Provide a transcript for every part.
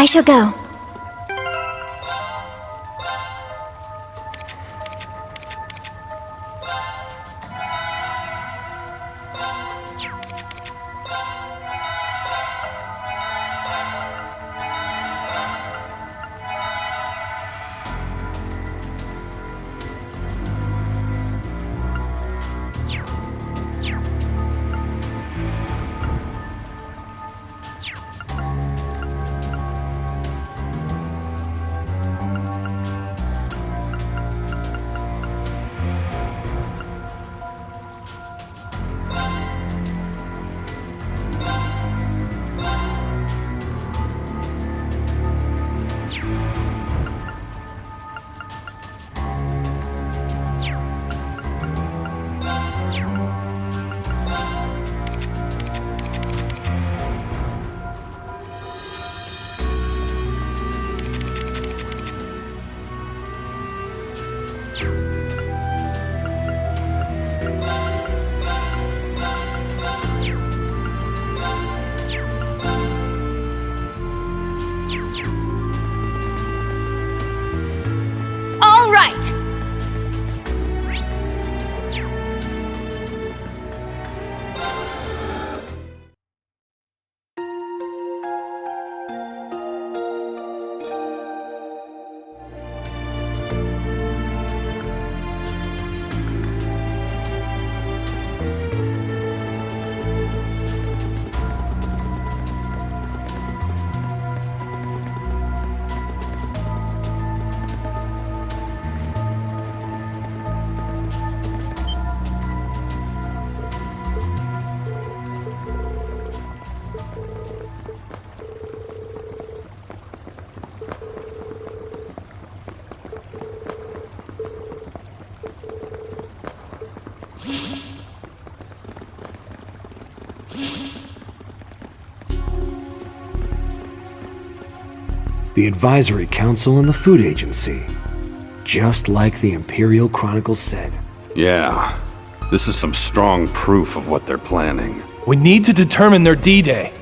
I shall go. The Advisory Council and the Food Agency. Just like the Imperial Chronicles said. Yeah. This is some strong proof of what they're planning. We need to determine their D-Day.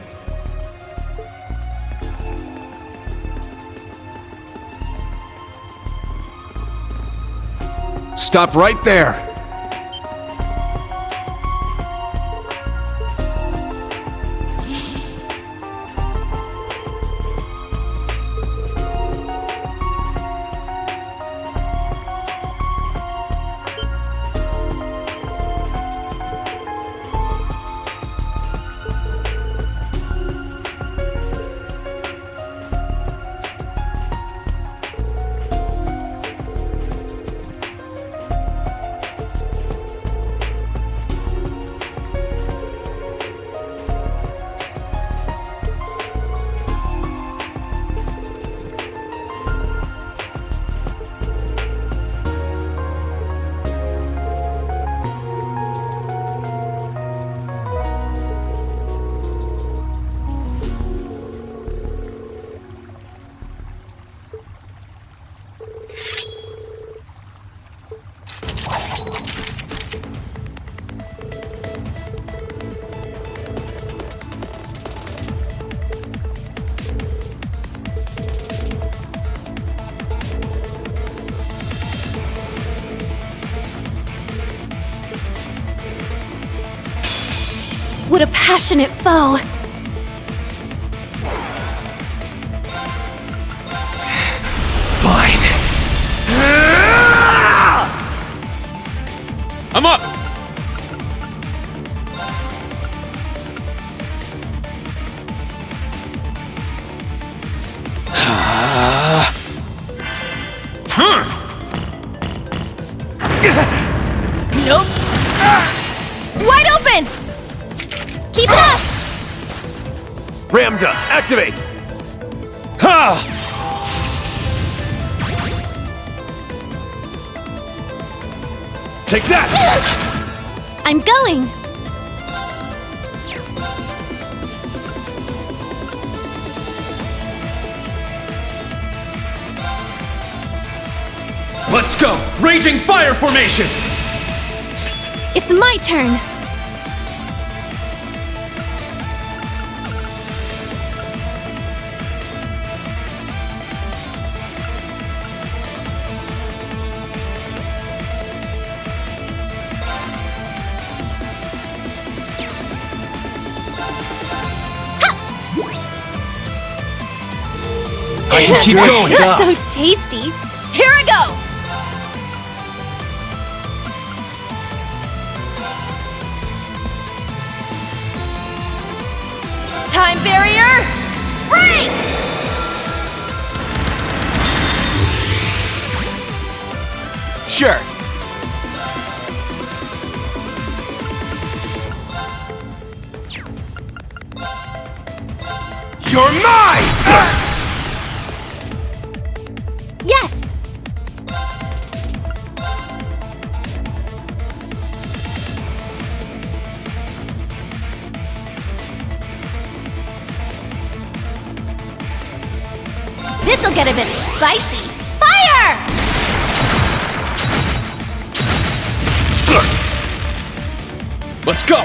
Stop right there! What a passionate foe! Fine. I'm up! Nope! Wide open! Keep it up! Ramda, activate! Ha! Take that! I'm going! Let's go! Raging fire formation! It's my turn! I can keep going. You're so tasty. Here I go! Time barrier, break! Sure. You're mine! Yes. This'll get a bit spicy. Fire! Let's go!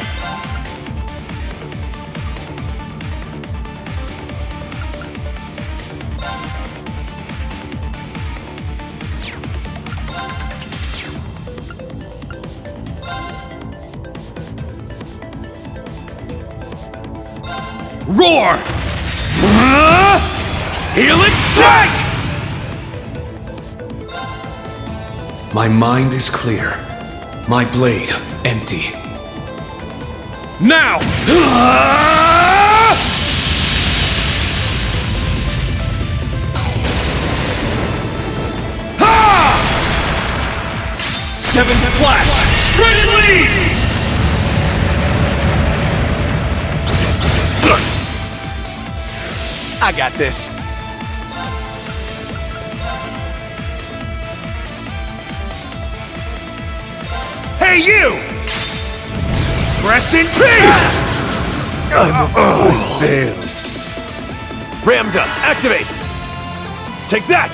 Roar! Helix strike! My mind is clear. My blade empty. Now! Seventh flash! Shredded leaves! I got this. Hey, you! Rest in peace! Failed. Ram gun, activate! Take that!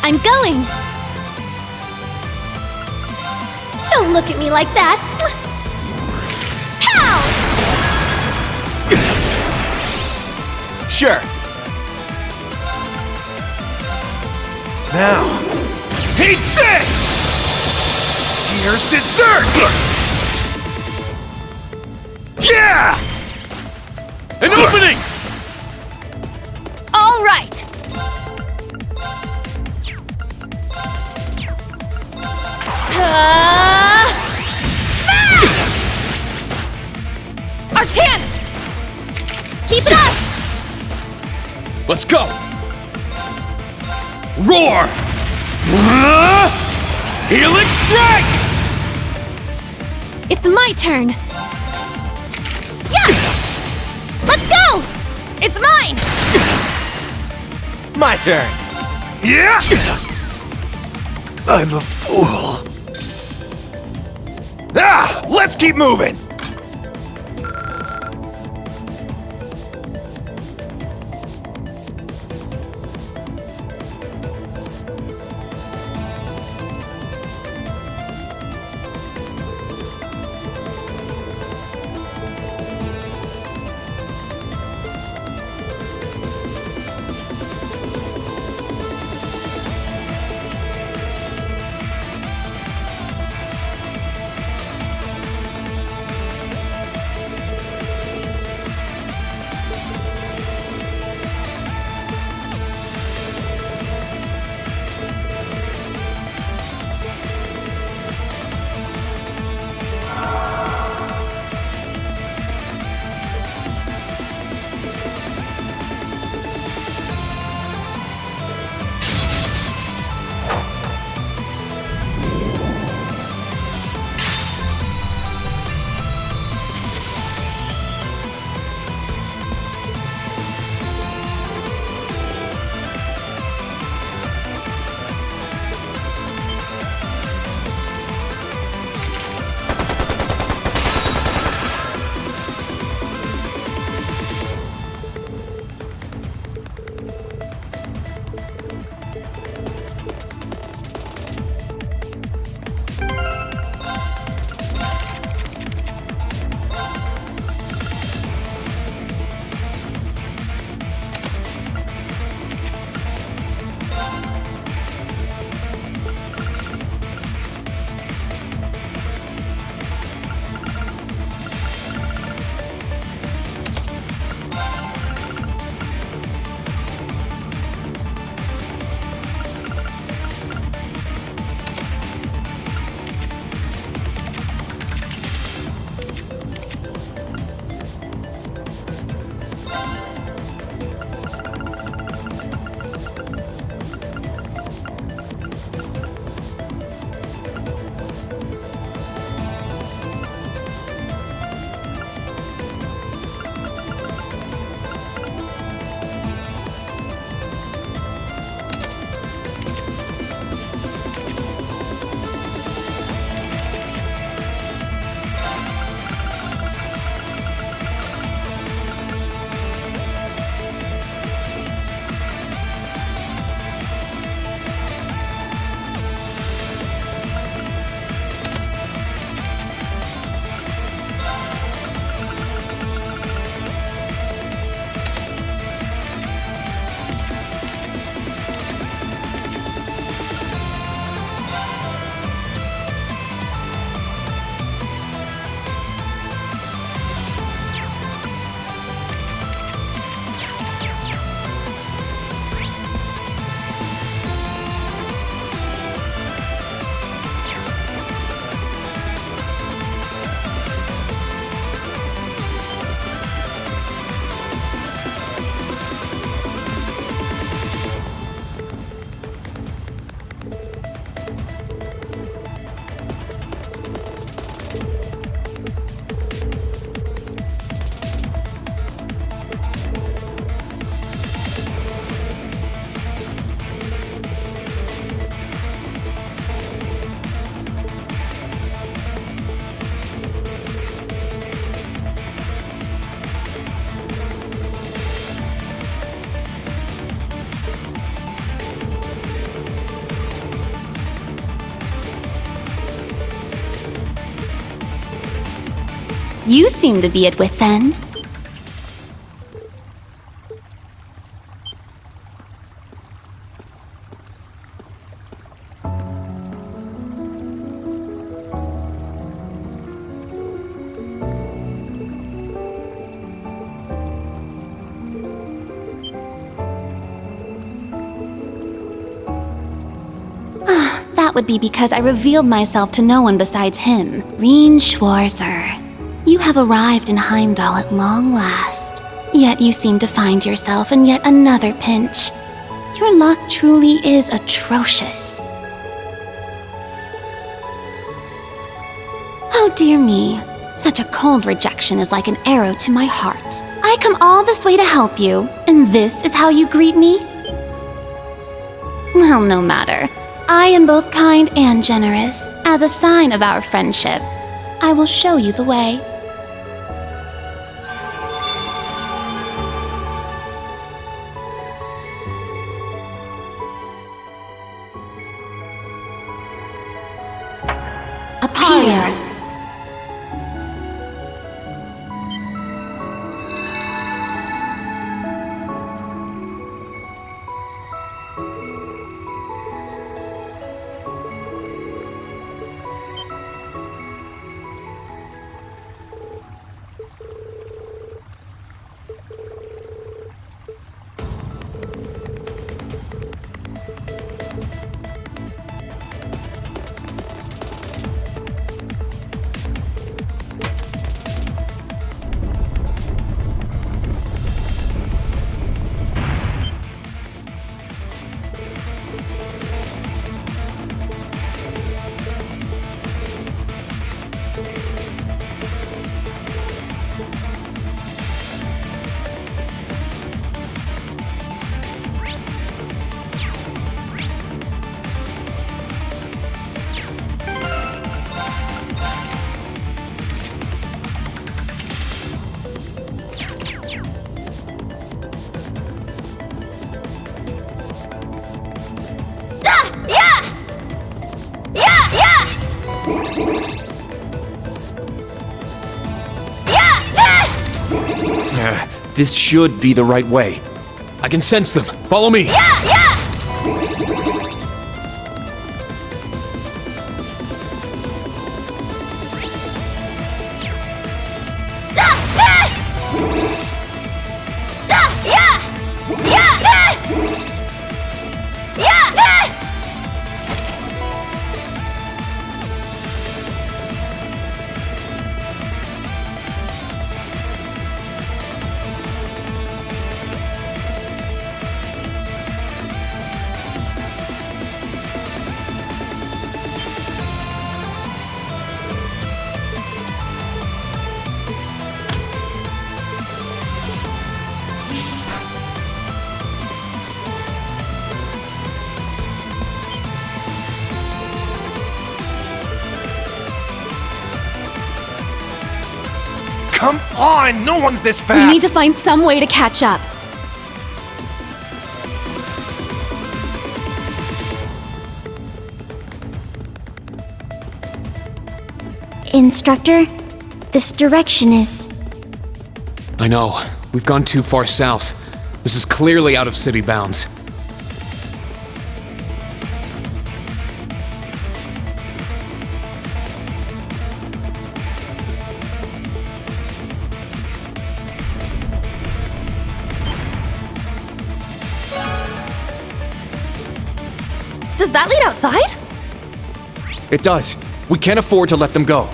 I'm going. Don't look at me like that. Pow! Sure. Now, eat this! Here's dessert! Yeah! An opening! All right! Our chance! Keep it up! Let's go! Roar! Helix strike! It's my turn. Yeah! Let's go! It's mine! My turn. Yeah! I'm a fool. Ah! Let's keep moving! You seem to be at wit's end. That would be because I revealed myself to no one besides him, Rien Schwarzer. You have arrived in Heimdall at long last. Yet you seem to find yourself in yet another pinch. Your luck truly is atrocious. Oh dear me, such a cold rejection is like an arrow to my heart. I come all this way to help you, and this is how you greet me? Well, no matter. I am both kind and generous. As a sign of our friendship, I will show you the way. Appear. This should be the right way. I can sense them. Follow me. Come on! No one's this fast! We need to find some way to catch up. Instructor, this direction is... I know. We've gone too far south. This is clearly out of city bounds. Does that lead outside? It does. We can't afford to let them go.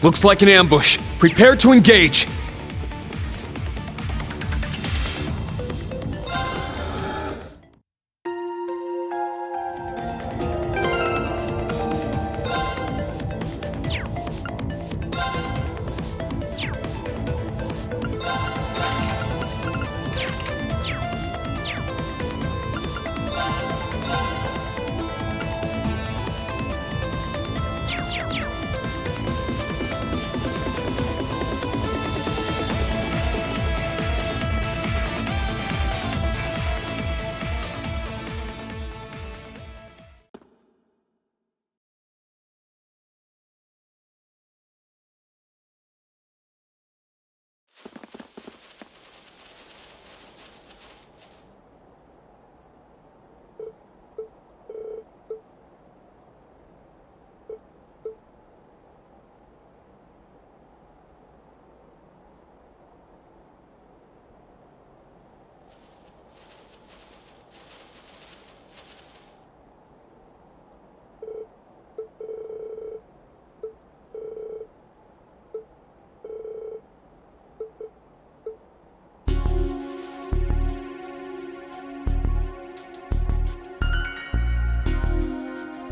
Looks like an ambush. Prepare to engage.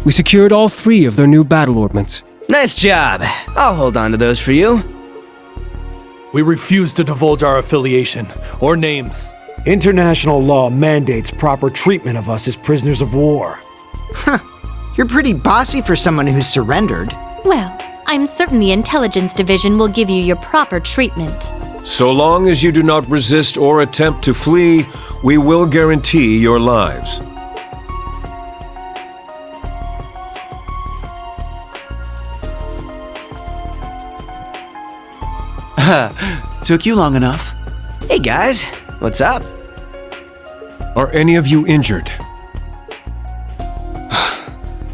We secured all 3 of their new battle ordnance. Nice job. I'll hold on to those for you. We refuse to divulge our affiliation or names. International law mandates proper treatment of us as prisoners of war. You're pretty bossy for someone who's surrendered. Well, I'm certain the Intelligence Division will give you your proper treatment. So long as you do not resist or attempt to flee, we will guarantee your lives. Took you long enough. Hey guys, what's up? Are any of you injured?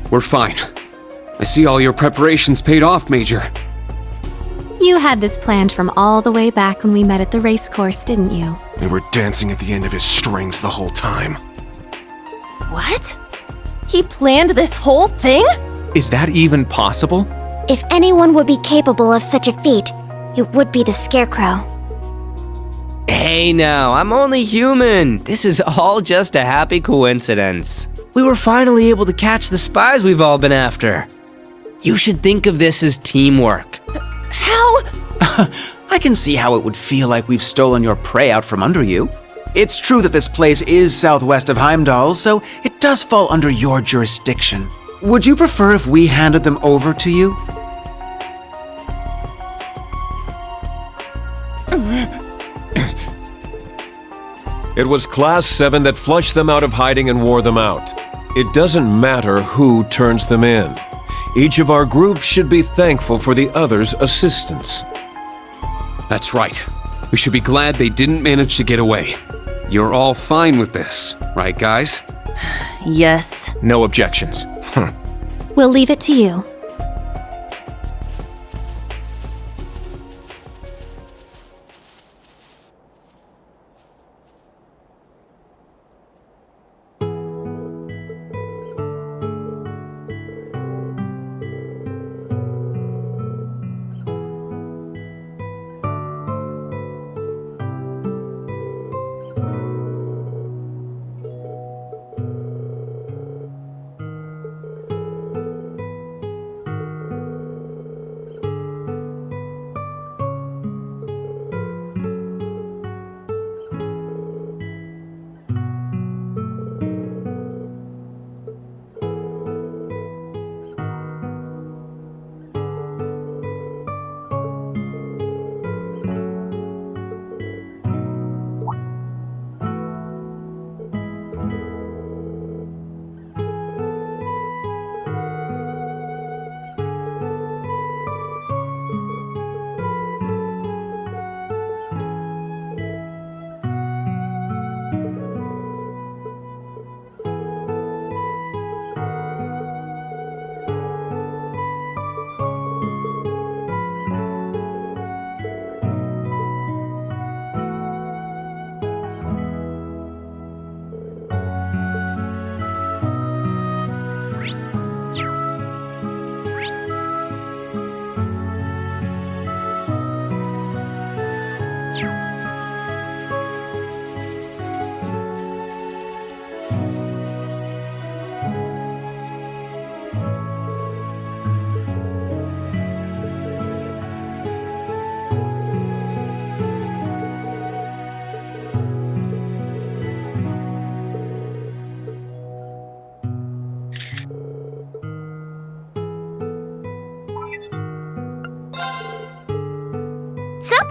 We're fine. I see all your preparations paid off, Major. You had this planned from all the way back when we met at the race course, didn't you? We were dancing at the end of his strings the whole time. What? He planned this whole thing? Is that even possible? If anyone would be capable of such a feat, it would be the Scarecrow. Hey now, I'm only human. This is all just a happy coincidence. We were finally able to catch the spies we've all been after. You should think of this as teamwork. How? I can see how it would feel like we've stolen your prey out from under you. It's true that this place is southwest of Heimdall, so it does fall under your jurisdiction. Would you prefer if we handed them over to you? It was Class 7 that flushed them out of hiding and wore them out. It doesn't matter who turns them in. Each of our groups should be thankful for the other's assistance. That's right. We should be glad they didn't manage to get away. You're all fine with this, right guys? Yes. No objections. We'll leave it to you.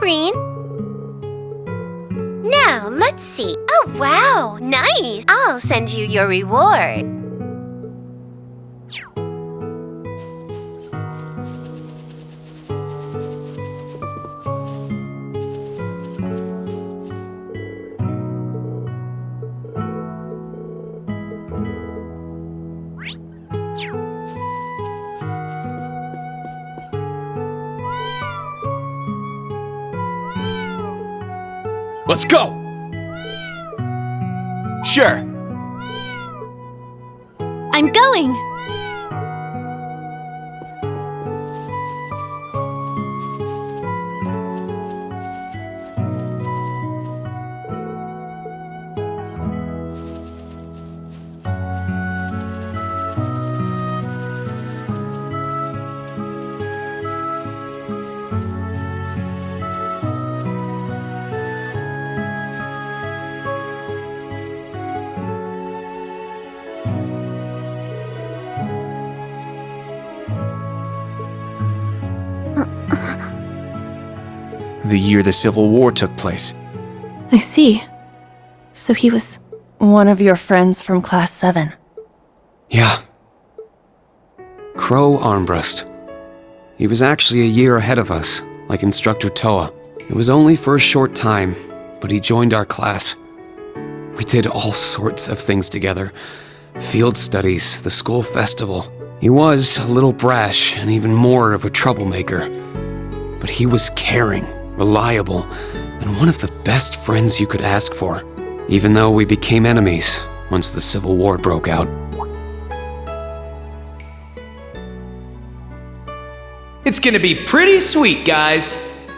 Green. Now, let's see. Oh, wow, nice. I'll send you your reward. Let's go! Sure. I'm going! The year the Civil War took place. I see. So he was... One of your friends from Class 7. Yeah. Crow Armbrust. He was actually a year ahead of us, like Instructor Toa. It was only for a short time, but he joined our class. We did all sorts of things together. Field studies, the school festival. He was a little brash and even more of a troublemaker. But he was caring, reliable, and one of the best friends you could ask for. Even though we became enemies once the Civil War broke out. It's gonna be pretty sweet, guys.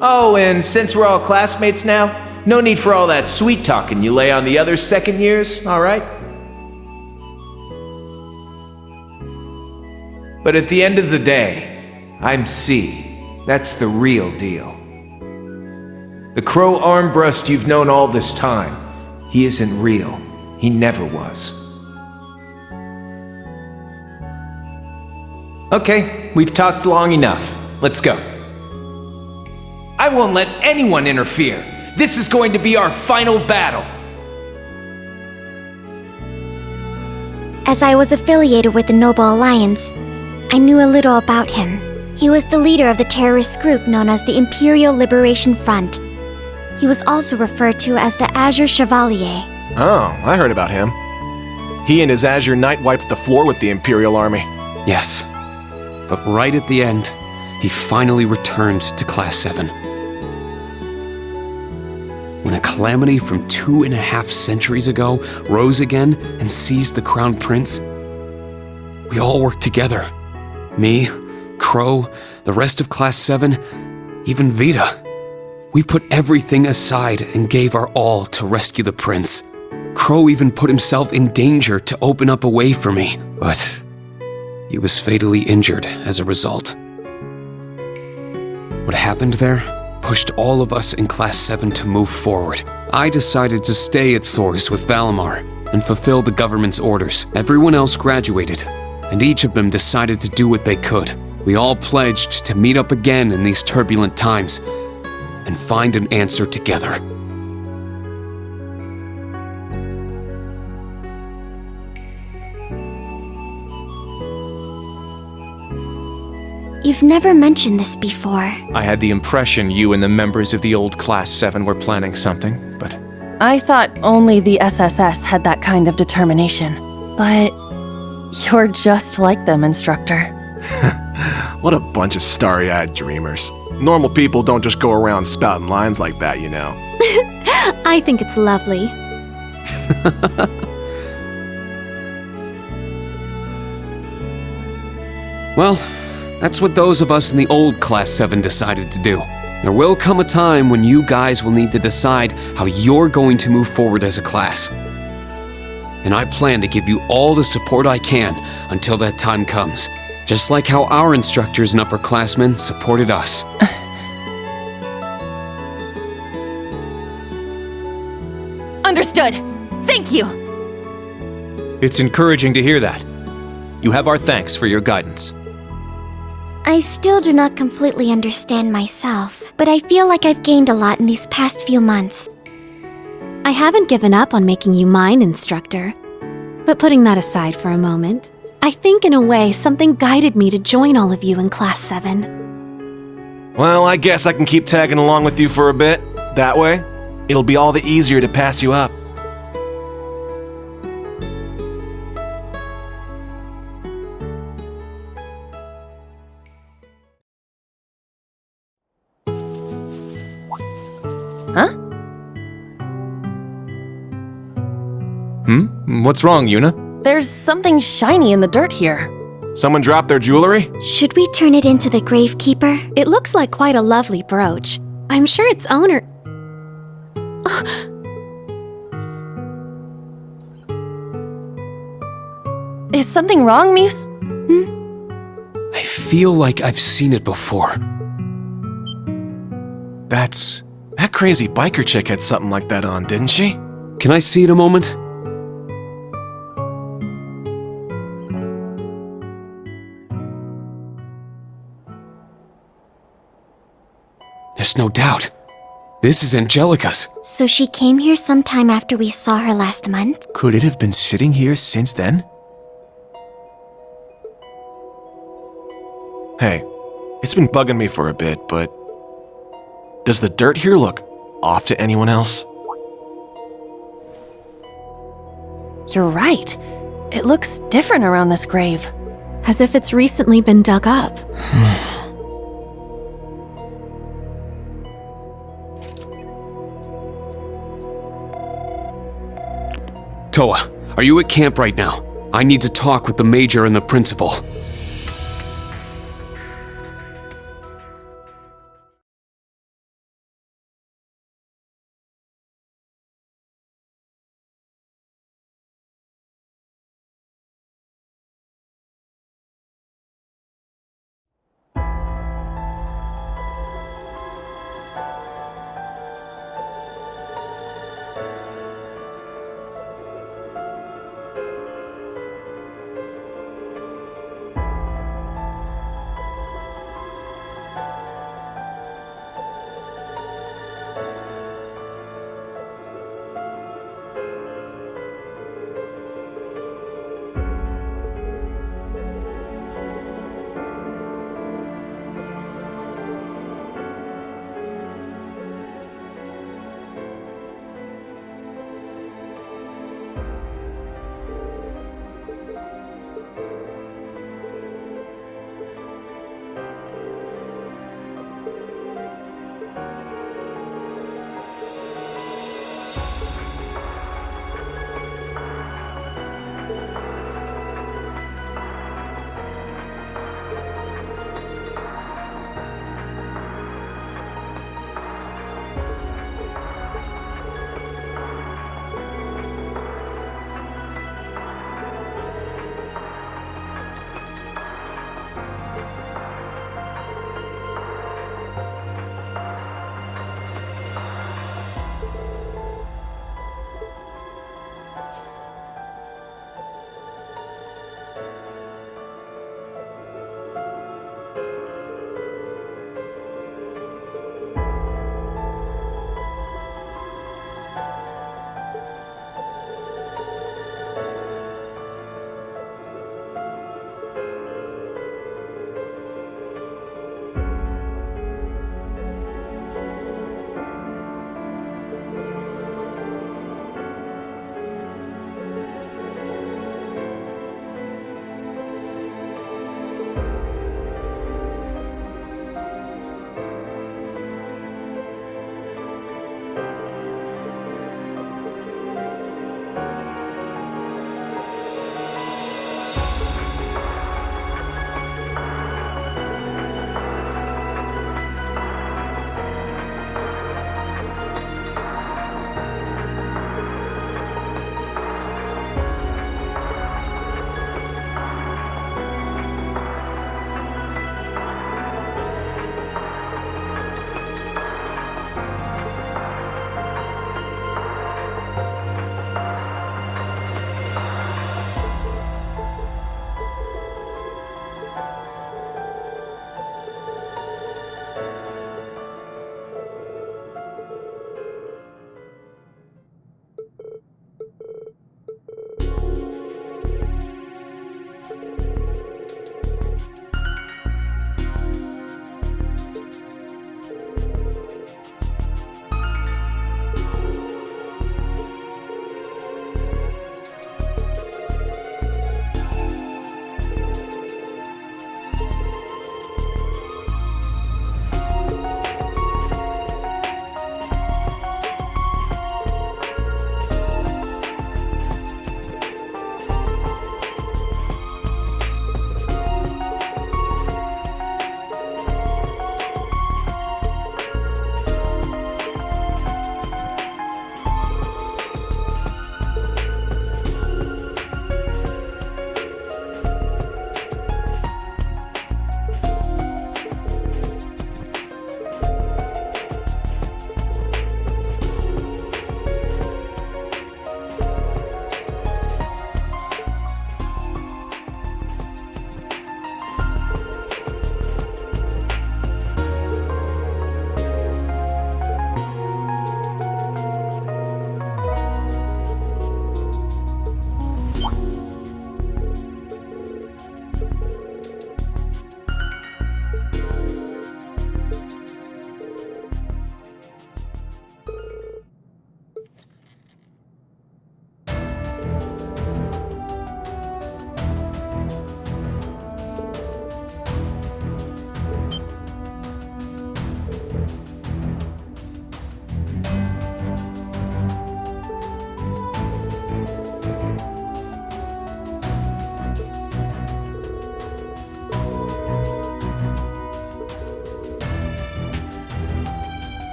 Oh, and since we're all classmates now, no need for all that sweet talking you lay on the other second years, alright? But at the end of the day, I'm C. That's the real deal. The Crow Armbrust you've known all this time, he isn't real. He never was. Okay, we've talked long enough. Let's go. I won't let anyone interfere. This is going to be our final battle. As I was affiliated with the Noble Alliance, I knew a little about him. He was the leader of the terrorist group known as the Imperial Liberation Front. He was also referred to as the Azure Chevalier. Oh, I heard about him. He and his Azure Knight wiped the floor with the Imperial Army. Yes. But right at the end, he finally returned to Class 7. When a calamity from 2.5 centuries ago rose again and seized the Crown Prince, we all worked together. Me, Crow, the rest of Class 7, even Vita. We put everything aside and gave our all to rescue the prince. Crow even put himself in danger to open up a way for me, but he was fatally injured as a result. What happened there pushed all of us in Class 7 to move forward. I decided to stay at Thors with Valimar and fulfill the government's orders. Everyone else graduated, and each of them decided to do what they could. We all pledged to meet up again in these turbulent times and find an answer together. You've never mentioned this before. I had the impression you and the members of the old Class 7 were planning something, but... I thought only the SSS had that kind of determination. But you're just like them, Instructor. What a bunch of starry-eyed dreamers. Normal people don't just go around spouting lines like that, you know. I think it's lovely. Well, that's what those of us in the old Class 7 decided to do. There will come a time when you guys will need to decide how you're going to move forward as a class. And I plan to give you all the support I can until that time comes. Just like how our instructors and upperclassmen supported us. Understood. Thank you. It's encouraging to hear that. You have our thanks for your guidance. I still do not completely understand myself, but I feel like I've gained a lot in these past few months. I haven't given up on making you mine, Instructor. But putting that aside for a moment, I think in a way something guided me to join all of you in Class 7. Well, I guess I can keep tagging along with you for a bit. That way, it'll be all the easier to pass you up. Huh? What's wrong, Yuna? There's something shiny in the dirt here. Someone dropped their jewelry? Should we turn it into the Gravekeeper? It looks like quite a lovely brooch. I'm sure its owner... Is something wrong, Muse? I feel like I've seen it before. That crazy biker chick had something like that on, didn't she? Can I see it a moment? There's no doubt. This is Angelica's. So she came here sometime after we saw her last month? Could it have been sitting here since then? Hey, it's been bugging me for a bit, but does the dirt here look off to anyone else? You're right. It looks different around this grave. As if it's recently been dug up. Toa, are you at camp right now? I need to talk with the major and the principal.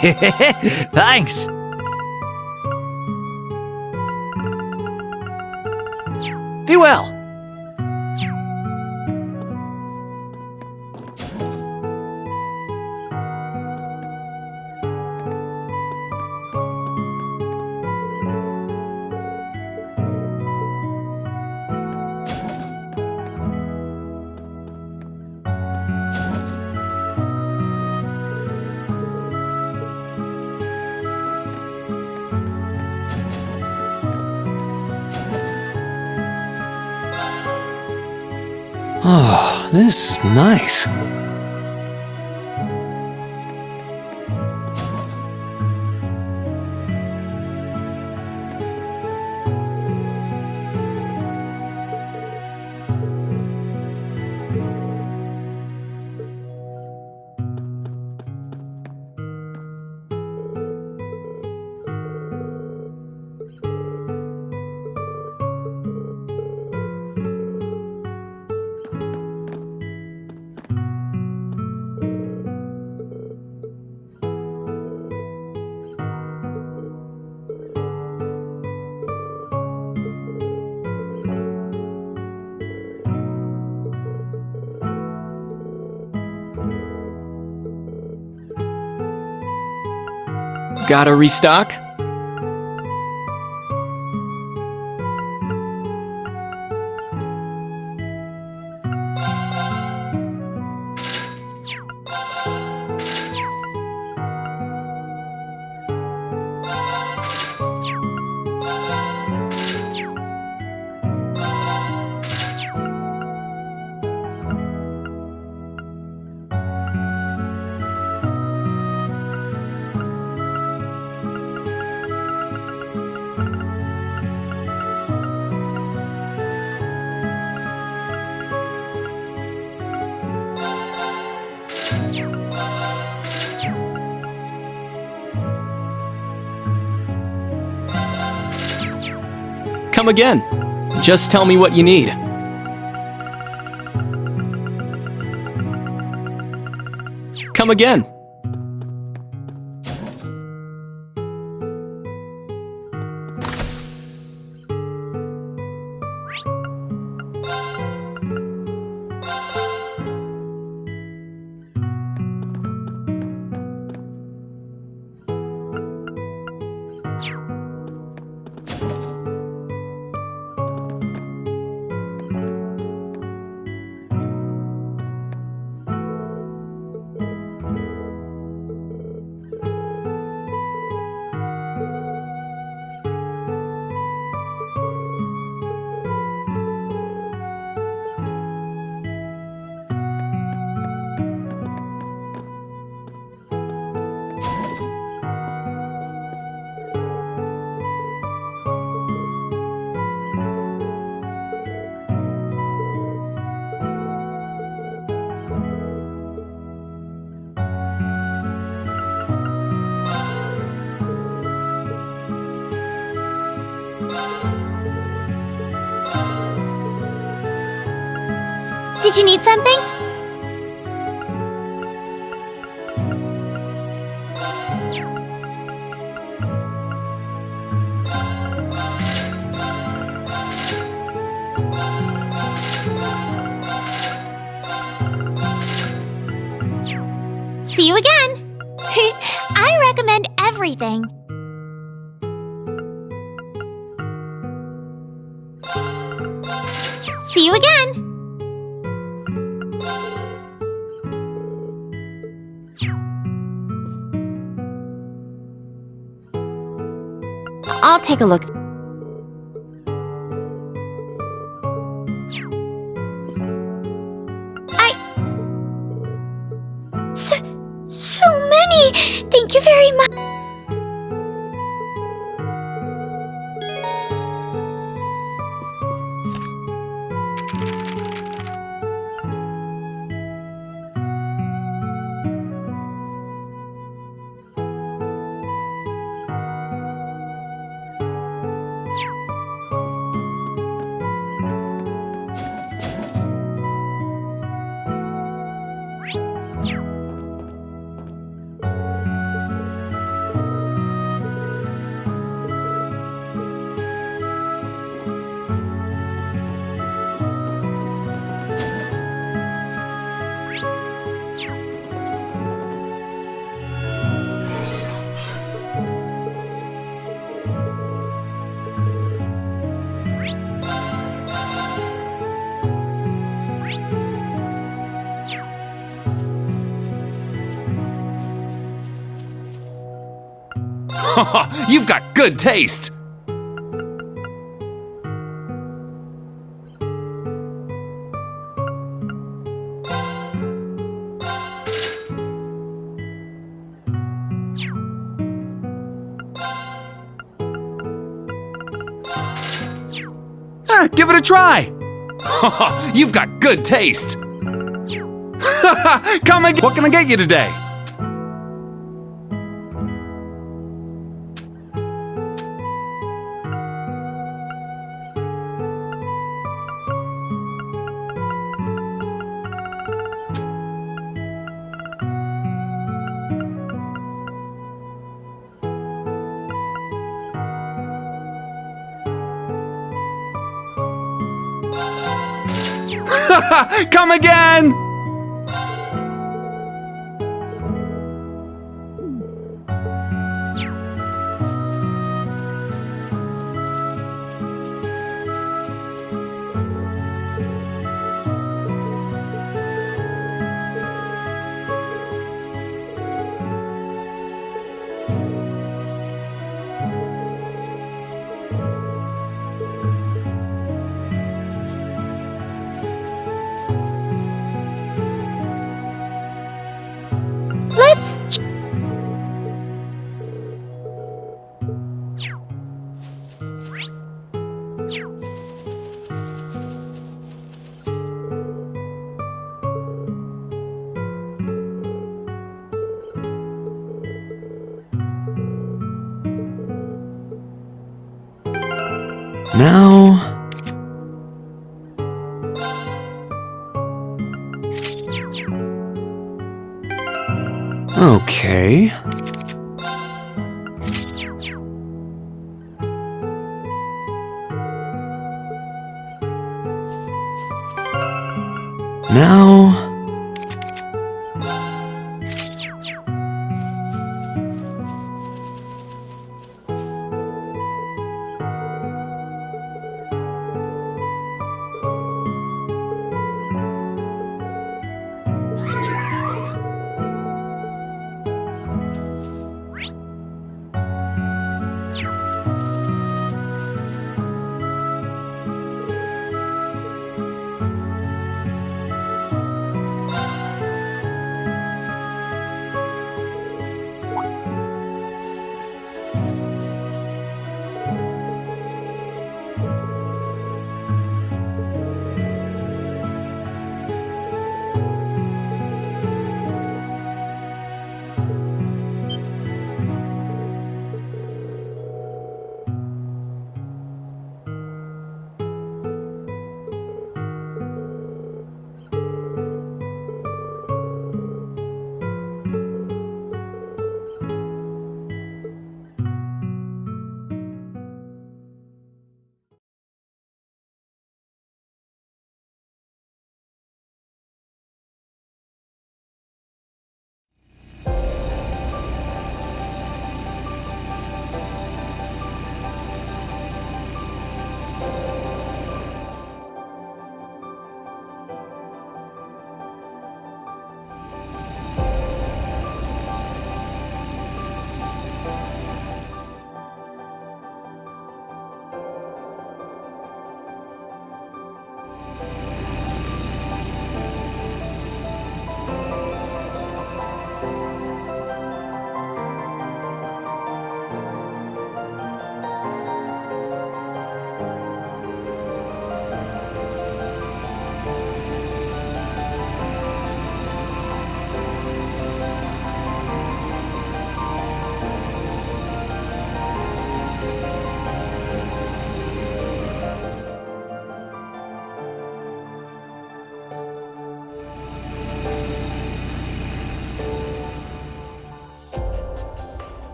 Thanks! Be well! Oh, this is nice. Gotta restock? Come again. Just tell me what you need. Come again. Did you need something? See you again! I recommend everything. See you again! I'll take a look. So many! Thank you very much! You've got good taste! Give it a try! You've got good taste! Come again! What can I get you today? Come again! Let's... Now... Okay. Now...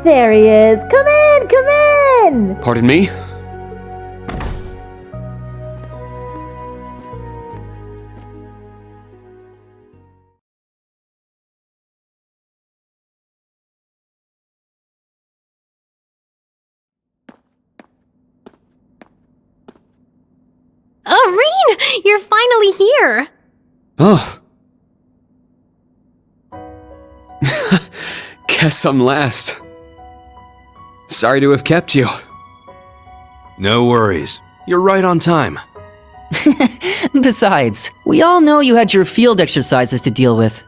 There he is. Come in, come in! Pardon me? Irene! You're finally here! Oh. Guess I'm last. Sorry to have kept you. No worries. You're right on time. Besides, we all know you had your field exercises to deal with.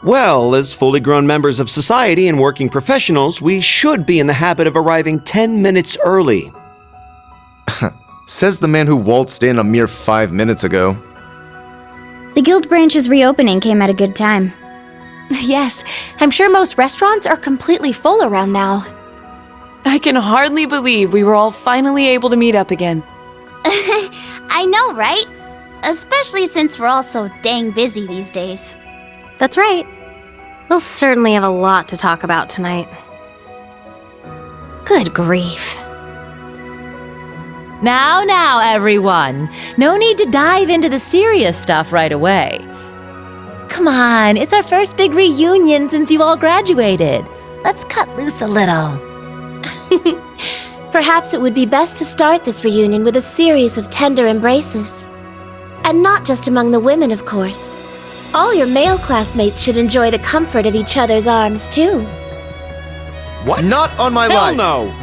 Well, as fully grown members of society and working professionals, we should be in the habit of arriving 10 minutes early. Says the man who waltzed in a mere 5 minutes ago. The guild branch's reopening came at a good time. Yes, I'm sure most restaurants are completely full around now. I can hardly believe we were all finally able to meet up again. I know, right? Especially since we're all so dang busy these days. That's right. We'll certainly have a lot to talk about tonight. Good grief. Now, everyone. No need to dive into the serious stuff right away. Come on, it's our first big reunion since you all graduated. Let's cut loose a little. Perhaps it would be best to start this reunion with a series of tender embraces. And not just among the women, of course. All your male classmates should enjoy the comfort of each other's arms, too. What? Not on my Hell life! no!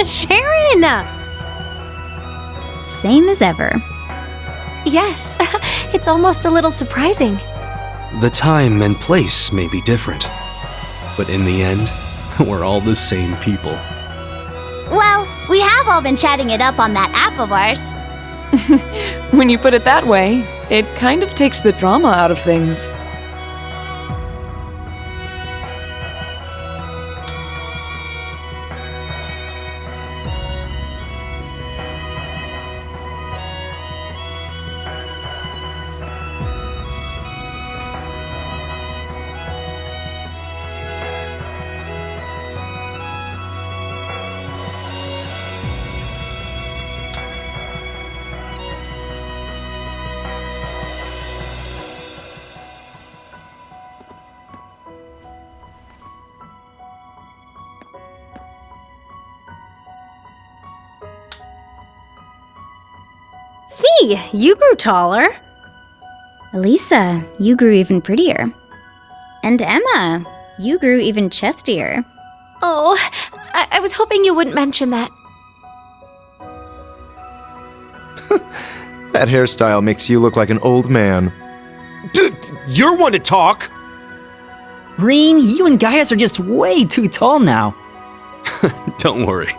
Sharon! Same as ever. Yes, it's almost a little surprising. The time and place may be different, but in the end, we're all the same people. Well, we have all been chatting it up on that app of ours. When you put it that way, it kind of takes the drama out of things. Fee, you grew taller. Elisa, you grew even prettier. And Emma, you grew even chestier. Oh, I was hoping you wouldn't mention that. That hairstyle makes you look like an old man. You're one to talk! Reen, you and Gaius are just way too tall now. Don't worry.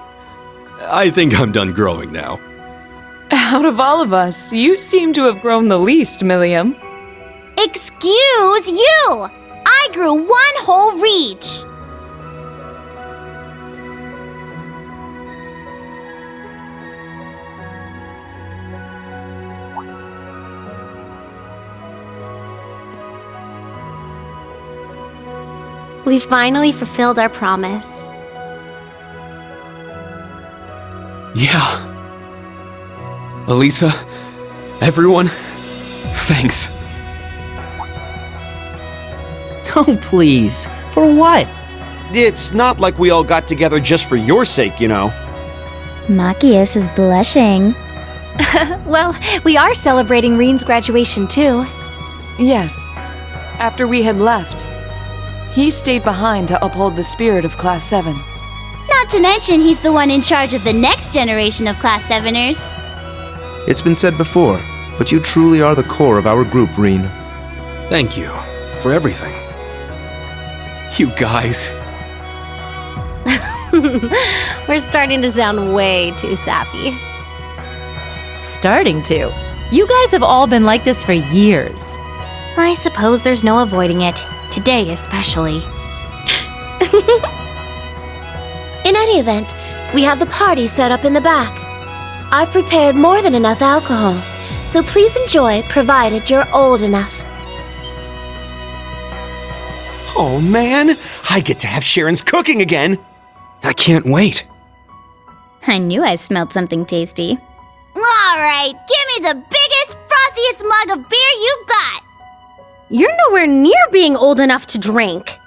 I think I'm done growing now. Out of all of us, you seem to have grown the least, Milliam. Excuse you! I grew 1 whole reach! We finally fulfilled our promise. Yeah. Elisa, everyone, thanks. Oh, please. For what? It's not like we all got together just for your sake, you know. Machias is blushing. Well, we are celebrating Reen's graduation too. Yes. After we had left, he stayed behind to uphold the spirit of Class 7. Not to mention he's the one in charge of the next generation of Class 7ers. It's been said before, but you truly are the core of our group, Reen. Thank you for everything. You guys. We're starting to sound way too sappy. Starting to. You guys have all been like this for years. I suppose there's no avoiding it. Today especially. In any event, we have the party set up in the back. I've prepared more than enough alcohol, so please enjoy provided you're old enough. Oh man, I get to have Sharon's cooking again. I can't wait. I knew I smelled something tasty. Alright, give me the biggest, frothiest mug of beer you got! You're nowhere near being old enough to drink.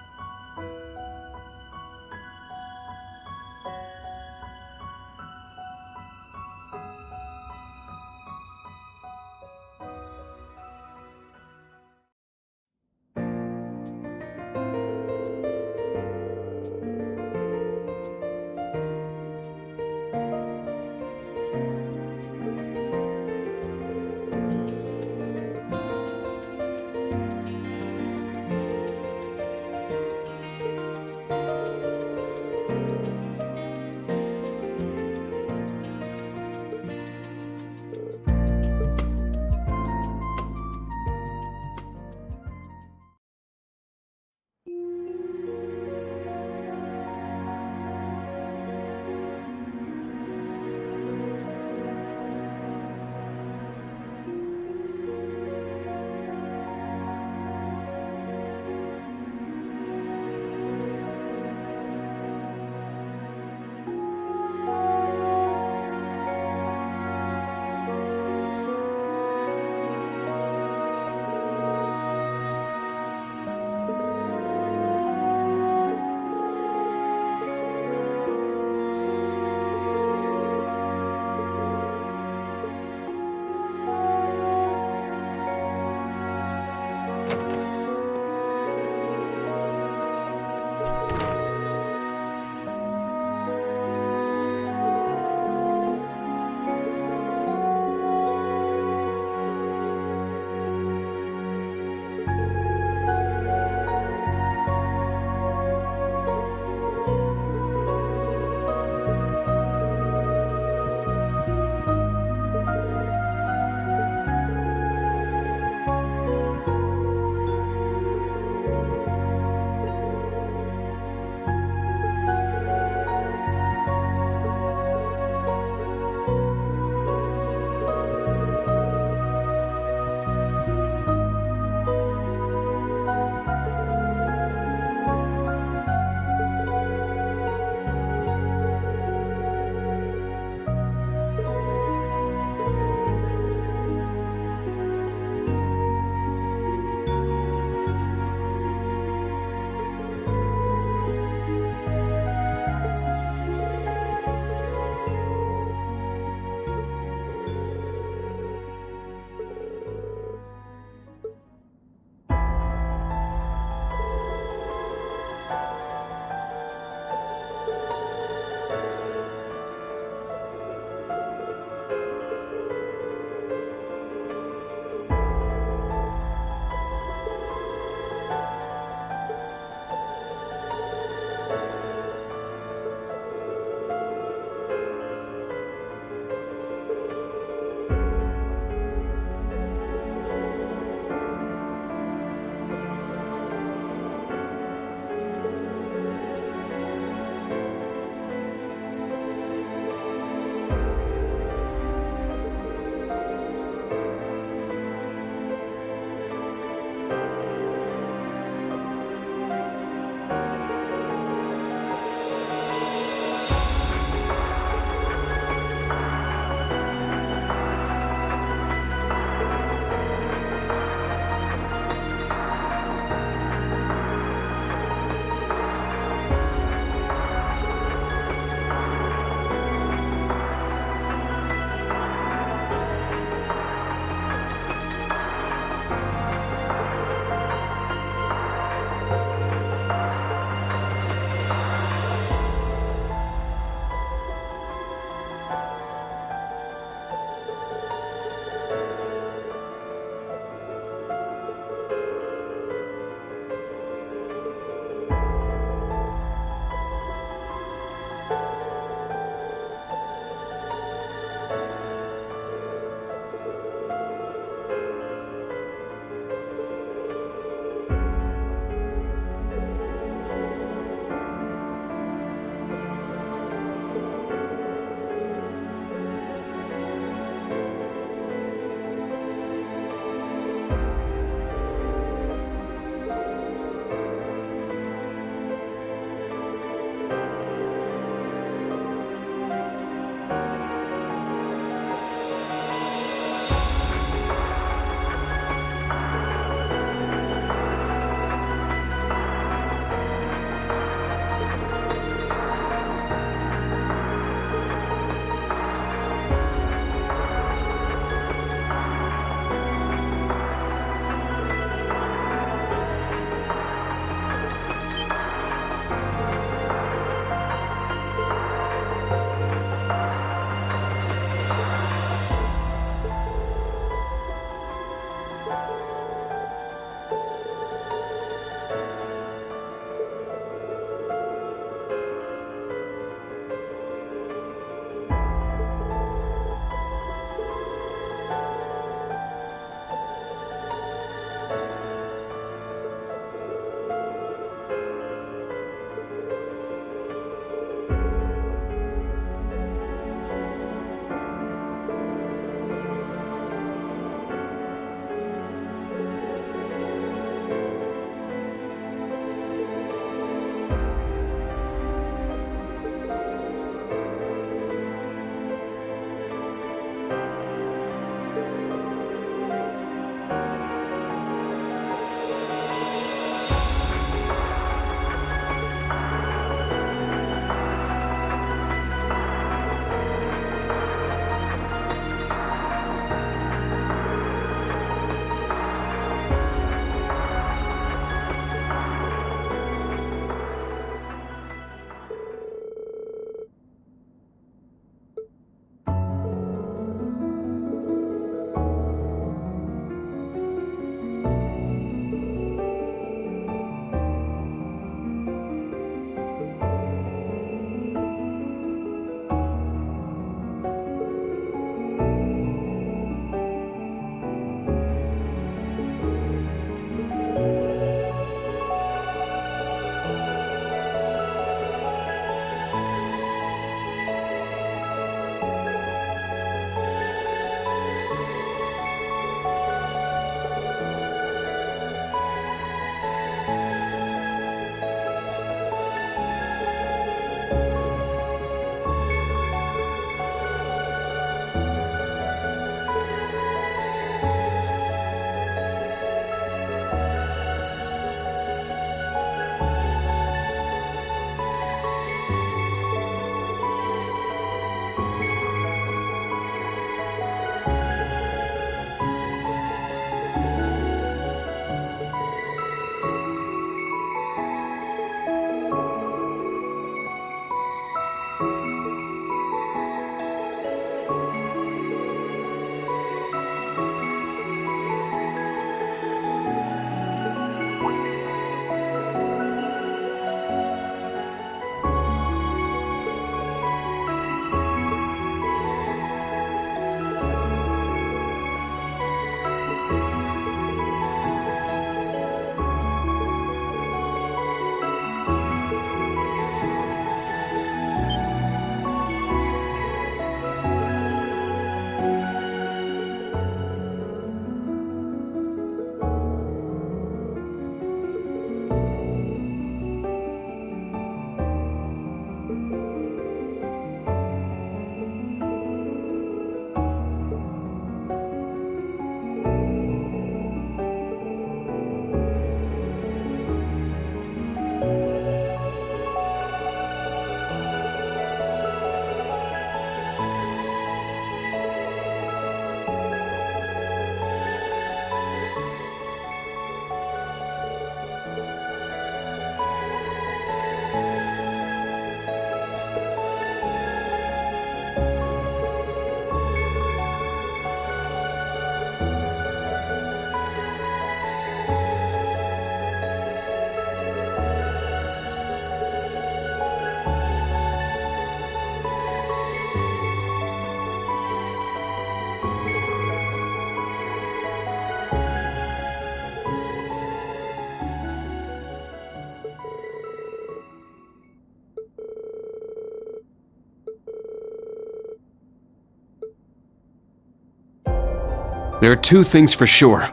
There are two things for sure.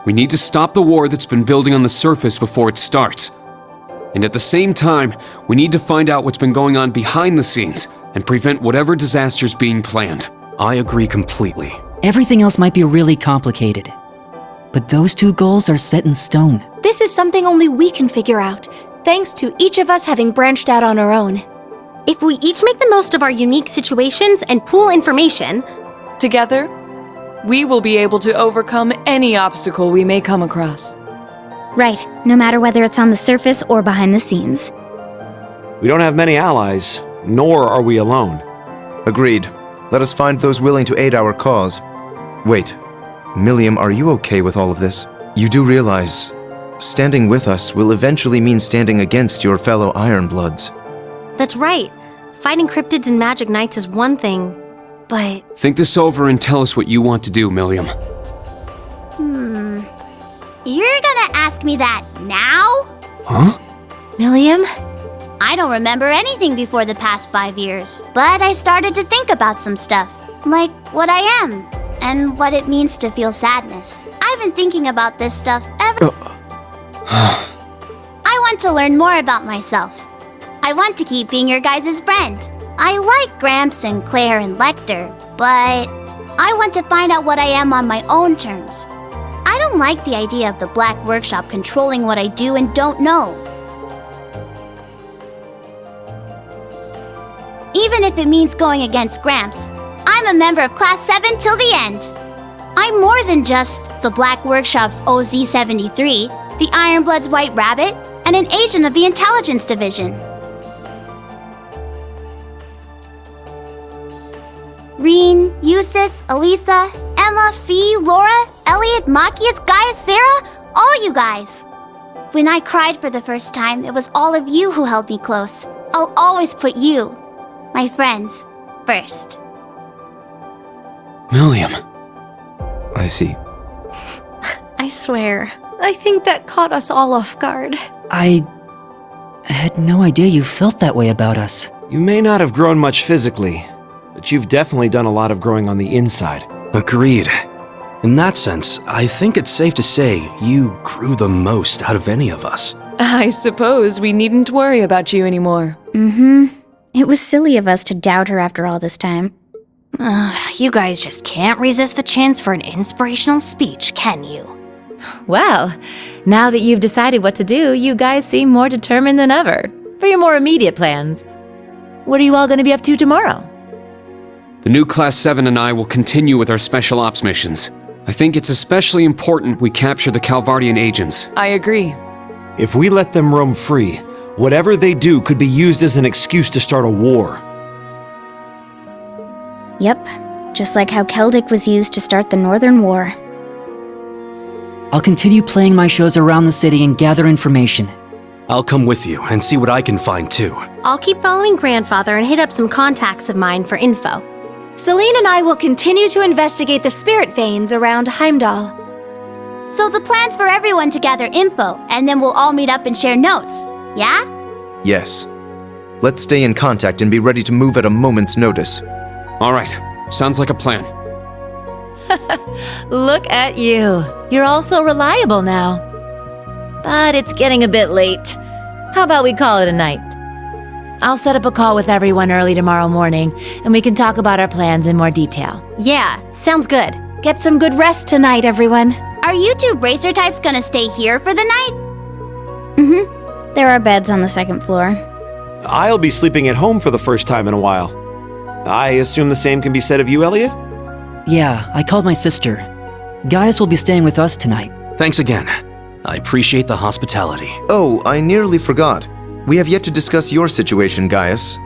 We need to stop the war that's been building on the surface before it starts. And at the same time, we need to find out what's been going on behind the scenes and prevent whatever disasters being planned. I agree completely. Everything else might be really complicated, but those two goals are set in stone. This is something only we can figure out, thanks to each of us having branched out on our own. If we each make the most of our unique situations and pool information, together, we will be able to overcome any obstacle we may come across. Right, no matter whether it's on the surface or behind the scenes. We don't have many allies, nor are we alone. Agreed. Let us find those willing to aid our cause. Wait, Milliam, are you okay with all of this? You do realize, standing with us will eventually mean standing against your fellow Ironbloods. that's right. Fighting cryptids and magic knights is one thing, but... Think this over and tell us what you want to do, Milliam. You're gonna ask me that now? Huh? Milliam? I don't remember anything before the past 5 years, but I started to think about some stuff, like what I am, and what it means to feel sadness. I've been thinking about this stuff ever... I want to learn more about myself. I want to keep being your guys' friend. I like Gramps and Claire and Lecter, but I want to find out what I am on my own terms. I don't like the idea of the Black Workshop controlling what I do and don't know. Even if it means going against Gramps, I'm a member of Class 7 till the end. I'm more than just the Black Workshop's OZ-73, the Ironblood's White Rabbit, and an agent of the Intelligence Division. Reen, Eustace, Elisa, Emma, Fee, Laura, Elliot, Machias, Gaius, Sarah, all you guys. When I cried for the first time, it was all of you who held me close. I'll always put you, my friends, first. Milliam. I see. I swear. I think that caught us all off guard. I had no idea you felt that way about us. You may not have grown much physically, but you've definitely done a lot of growing on the inside. Agreed. In that sense, I think it's safe to say you grew the most out of any of us. I suppose we needn't worry about you anymore. It was silly of us to doubt her after all this time. You guys just can't resist the chance for an inspirational speech, can you? Well, now that you've decided what to do, you guys seem more determined than ever. For your more immediate plans, what are you all going to be up to tomorrow? The new Class 7 and I will continue with our special ops missions. I think it's especially important we capture the Calvardian agents. I agree. If we let them roam free, whatever they do could be used as an excuse to start a war. Yep, just like how Celtic was used to start the Northern War. I'll continue playing my shows around the city and gather information. I'll come with you and see what I can find too. I'll keep following Grandfather and hit up some contacts of mine for info. Celine and I will continue to investigate the spirit veins around Heimdall. So the plan's for everyone to gather info, and then we'll all meet up and share notes, yeah? Yes. Let's stay in contact and be ready to move at a moment's notice. All right, sounds like a plan. Look at you. You're all so reliable now. But it's getting a bit late. How about we call it a night? I'll set up a call with everyone early tomorrow morning, and we can talk about our plans in more detail. Yeah, sounds good. Get some good rest tonight, everyone. Are you two bracer types gonna stay here for the night? There are beds on the second floor. I'll be sleeping at home for the first time in a while. I assume the same can be said of you, Elliot? Yeah, I called my sister. Gaius will be staying with us tonight. Thanks again. I appreciate the hospitality. Oh, I nearly forgot. We have yet to discuss your situation, Gaius.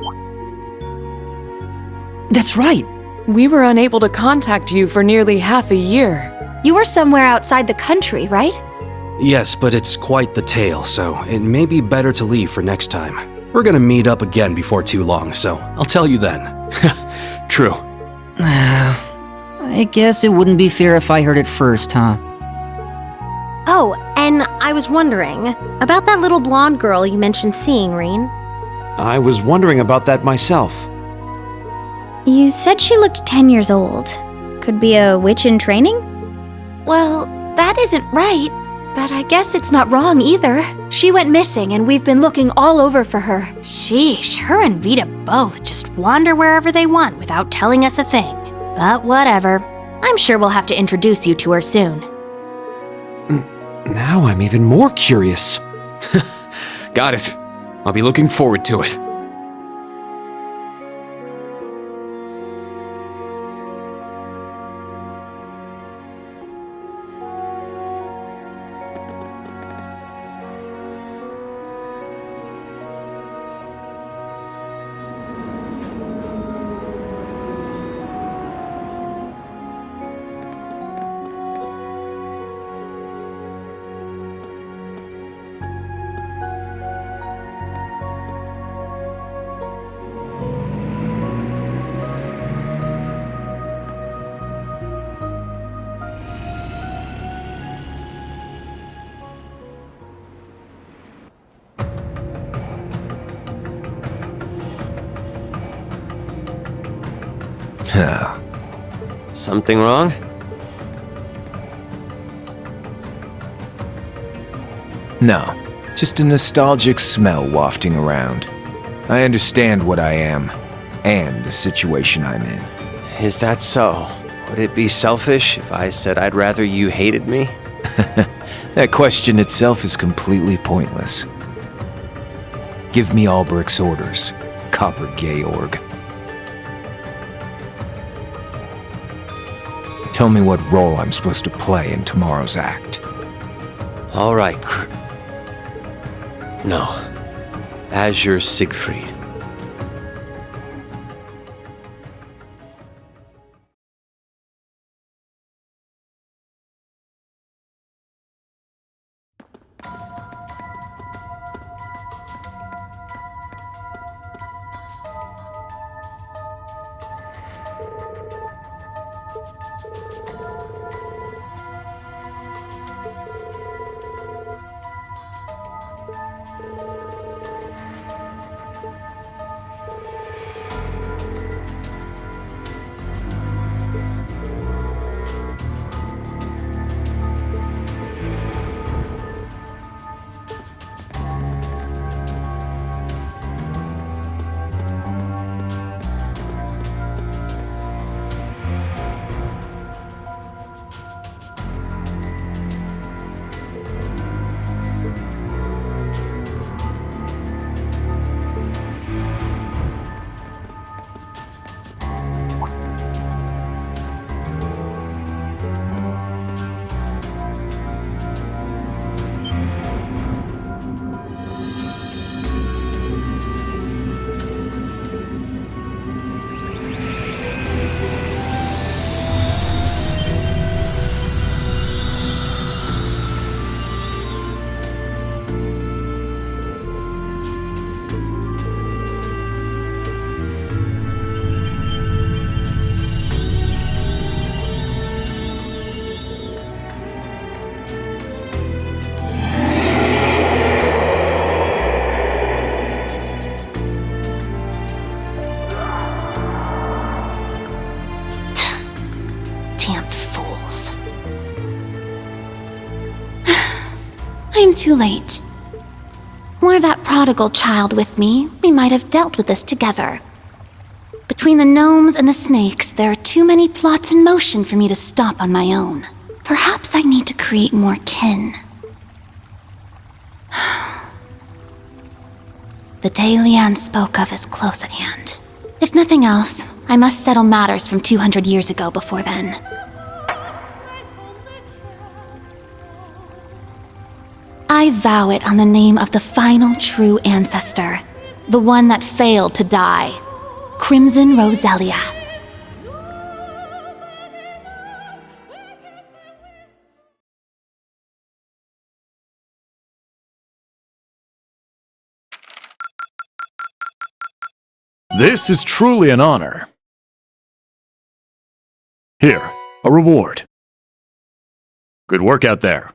That's right. We were unable to contact you for nearly half a year. You were somewhere outside the country, right? Yes, but it's quite the tale, so it may be better to leave for next time. We're gonna meet up again before too long, so I'll tell you then. True. I guess it wouldn't be fair if I heard it first, huh? Oh, and I was wondering about that little blonde girl you mentioned seeing, Reen. I was wondering about that myself. You said she looked 10 years old. Could be a witch in training? Well, that isn't right, but I guess it's not wrong either. She went missing and we've been looking all over for her. Sheesh, her and Vita both just wander wherever they want without telling us a thing. But whatever. I'm sure we'll have to introduce you to her soon. Now I'm even more curious. Got it. I'll be looking forward to it. Something wrong? No, just a nostalgic smell wafting around. I understand what I am, and the situation I'm in. Is that so? Would it be selfish if I said I'd rather you hated me? That question itself is completely pointless. Give me Alberic's orders, Copper Georg. Tell me what role I'm supposed to play in tomorrow's act. All right, No. Azure Siegfried. I'm too late. Were that prodigal child with me, we might have dealt with this together. Between the gnomes and the snakes, there are too many plots in motion for me to stop on my own. Perhaps I need to create more kin. The day Leanne spoke of is close at hand. If nothing else, I must settle matters from 200 years ago before then. I vow it on the name of the final true ancestor, the one that failed to die, Crimson Roselia. This is truly an honor. Here, a reward. Good work out there.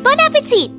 Bon appetit!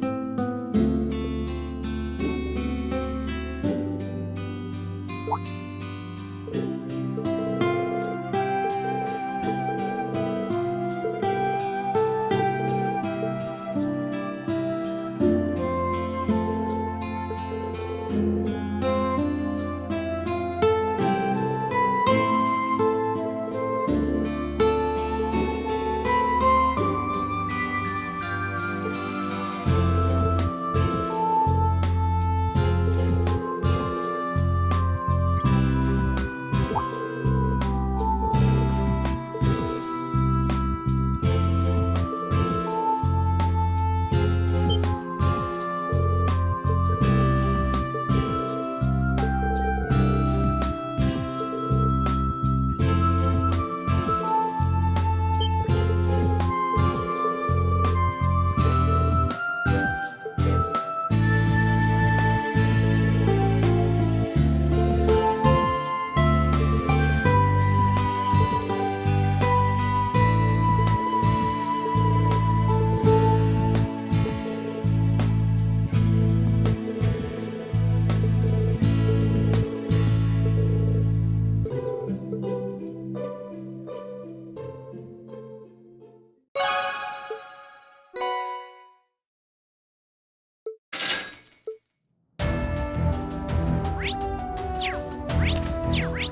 you